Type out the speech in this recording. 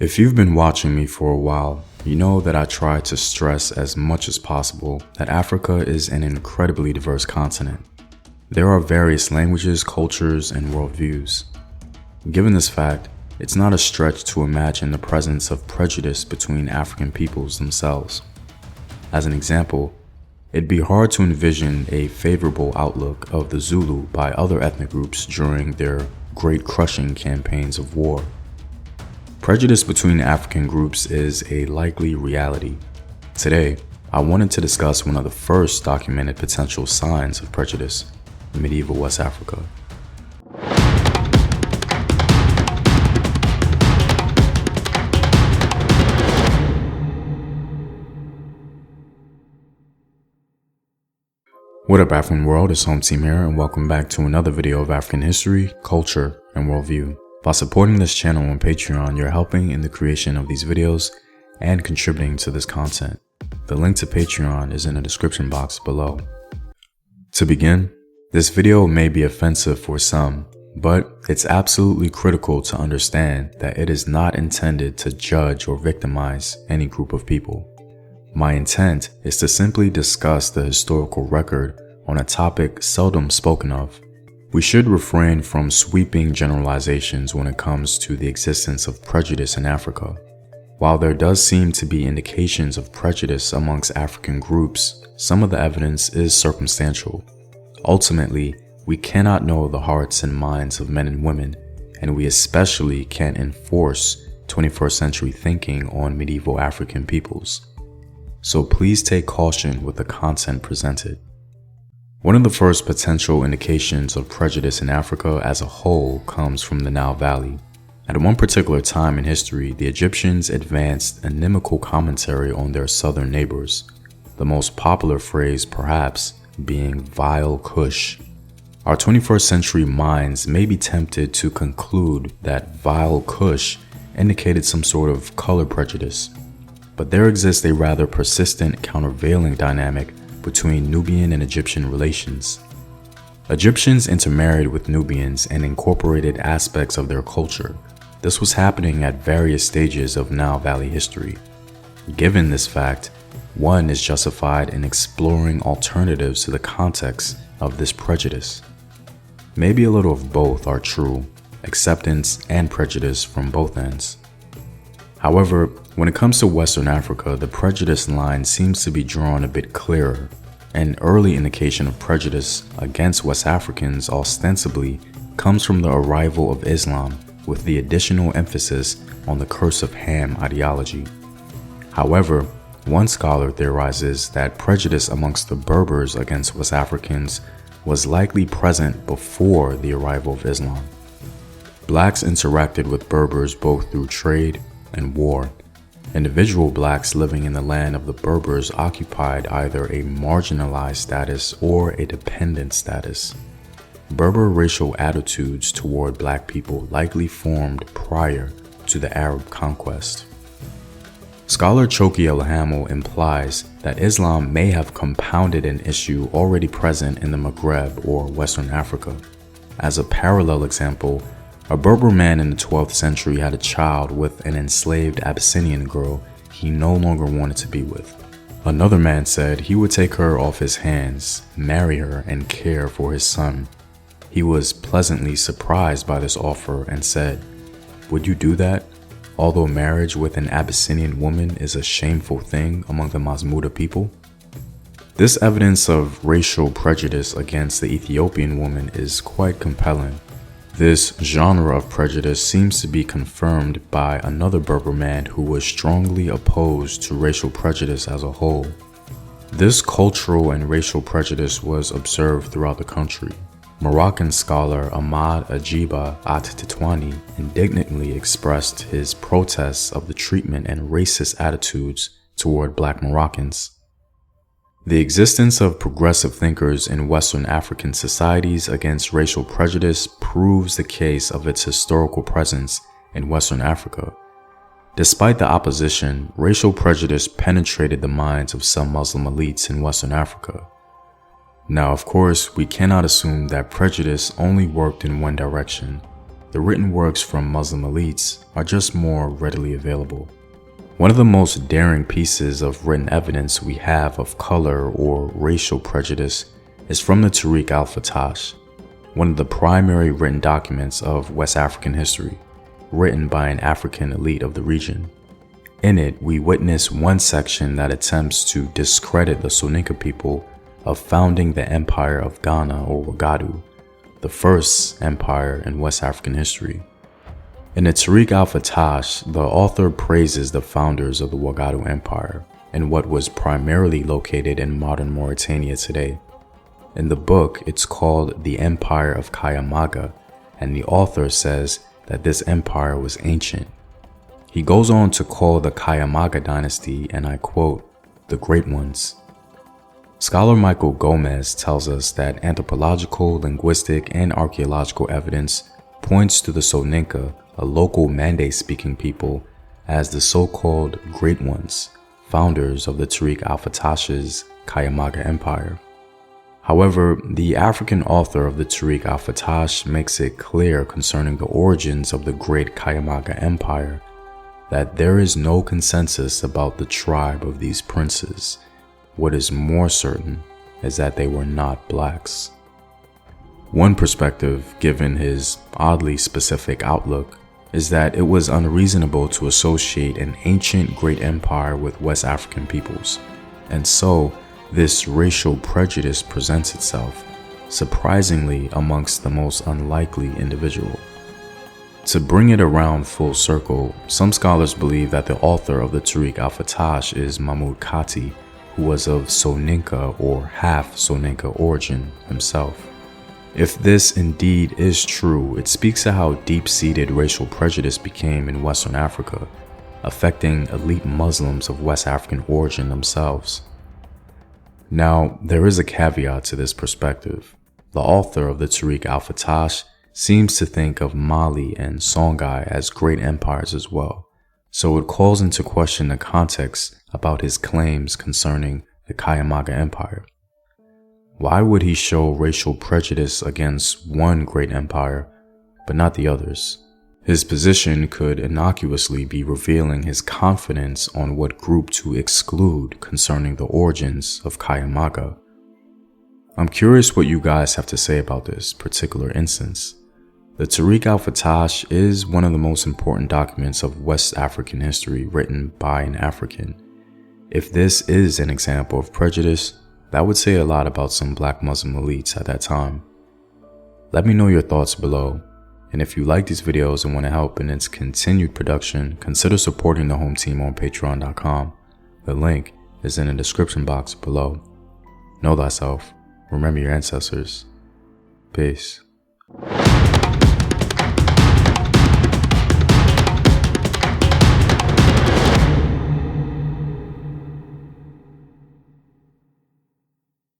If you've been watching me for a while, you know that I try to stress as much as possible that Africa is an incredibly diverse continent. There are various languages, cultures, and worldviews. Given this fact, it's not a stretch to imagine the presence of prejudice between African peoples themselves. As an example, it'd be hard to envision a favorable outlook of the Zulu by other ethnic groups during their great crushing campaigns of war. Prejudice between African groups is a likely reality. Today, I wanted to discuss one of the first documented potential signs of prejudice in medieval West Africa. What up, African world? It's Home Team here, and welcome back to another video of African history, culture, and worldview. By supporting this channel on Patreon, you're helping in the creation of these videos and contributing to this content. The link to Patreon is in the description box below. To begin, this video may be offensive for some, but it's absolutely critical to understand that it is not intended to judge or victimize any group of people. My intent is to simply discuss the historical record on a topic seldom spoken of. We should refrain from sweeping generalizations when it comes to the existence of prejudice in Africa. While there does seem to be indications of prejudice amongst African groups, some of the evidence is circumstantial. Ultimately, we cannot know the hearts and minds of men and women, and we especially can't enforce 21st century thinking on medieval African peoples. So please take caution with the content presented. One of the first potential indications of prejudice in Africa as a whole comes from the Nile Valley. At one particular time in history, the Egyptians advanced inimical commentary on their southern neighbors, the most popular phrase perhaps being vile Kush. Our 21st century minds may be tempted to conclude that vile Kush indicated some sort of color prejudice, but there exists a rather persistent countervailing dynamic between Nubian and Egyptian relations. Egyptians intermarried with Nubians and incorporated aspects of their culture. This was happening at various stages of Nile Valley history. Given this fact, one is justified in exploring alternatives to the context of this prejudice. Maybe a little of both are true, acceptance and prejudice from both ends. However, when it comes to Western Africa, the prejudice line seems to be drawn a bit clearer. An early indication of prejudice against West Africans ostensibly comes from the arrival of Islam, with the additional emphasis on the curse of Ham ideology. However, one scholar theorizes that prejudice amongst the Berbers against West Africans was likely present before the arrival of Islam. Blacks interacted with Berbers both through trade and war. Individual blacks living in the land of the Berbers occupied either a marginalized status or a dependent status. Berber racial attitudes toward black people likely formed prior to the Arab conquest. Scholar Choki El-Hamel implies that Islam may have compounded an issue already present in the Maghreb or Western Africa. As a parallel example, a Berber man in the 12th century had a child with an enslaved Abyssinian girl he no longer wanted to be with. Another man said he would take her off his hands, marry her, and care for his son. He was pleasantly surprised by this offer and said, "Would you do that? Although marriage with an Abyssinian woman is a shameful thing among the Mazmuda people?" This evidence of racial prejudice against the Ethiopian woman is quite compelling. This genre of prejudice seems to be confirmed by another Berber man who was strongly opposed to racial prejudice as a whole. This cultural and racial prejudice was observed throughout the country. Moroccan scholar Ahmad Ajiba at-Titwani indignantly expressed his protests of the treatment and racist attitudes toward black Moroccans. The existence of progressive thinkers in Western African societies against racial prejudice proves the case of its historical presence in Western Africa. Despite the opposition, racial prejudice penetrated the minds of some Muslim elites in Western Africa. Now, of course, we cannot assume that prejudice only worked in one direction. the written works from Muslim elites are just more readily available. One of the most daring pieces of written evidence we have of color or racial prejudice is from the Tarik al Fattash, one of the primary written documents of West African history, written by an African elite of the region. In it, we witness one section that attempts to discredit the Soninka people of founding the Empire of Ghana or Wagadu, the first empire in West African history. In the Tarik al Fattash, the author praises the founders of the Wagadu Empire in what was primarily located in modern Mauritania today. In the book, it's called the Empire of Kayamaga, and the author says that this empire was ancient. He goes on to call the Kayamaga dynasty, and I quote, the Great Ones. Scholar Michael Gomez tells us that anthropological, linguistic, and archaeological evidence points to the Soninka, a local Mande-speaking people, as the so-called Great Ones, founders of the Tarik al Fattash's Kayamaga Empire. However, the African author of the Tarik al Fattash makes it clear concerning the origins of the Great Kayamaga Empire that there is no consensus about the tribe of these princes. What is more certain is that they were not blacks. One perspective, given his oddly specific outlook, is that it was unreasonable to associate an ancient great empire with West African peoples, and so this racial prejudice presents itself, surprisingly amongst the most unlikely individual. To bring it around full circle, some scholars believe that the author of the Tarik al Fattash is Mahmud Kati, who was of Soninka or half Soninka origin himself. If this indeed is true, it speaks to how deep-seated racial prejudice became in Western Africa, affecting elite Muslims of West African origin themselves. Now, there is a caveat to this perspective. The author of the Tarik al Fattash seems to think of Mali and Songhai as great empires as well, so it calls into question the context about his claims concerning the Kayamaga Empire. Why would he show racial prejudice against one great empire, but not the others? His position could innocuously be revealing his confidence on what group to exclude concerning the origins of Kayamaga. I'm curious what you guys have to say about this particular instance. The Tarik al Fattash is one of the most important documents of West African history written by an African. If this is an example of prejudice, that would say a lot about some black Muslim elites at that time. Let me know your thoughts below, and if you like these videos and want to help in its continued production, consider supporting the home team on patreon.com. The link is in the description box below. Know thyself, remember your ancestors. Peace.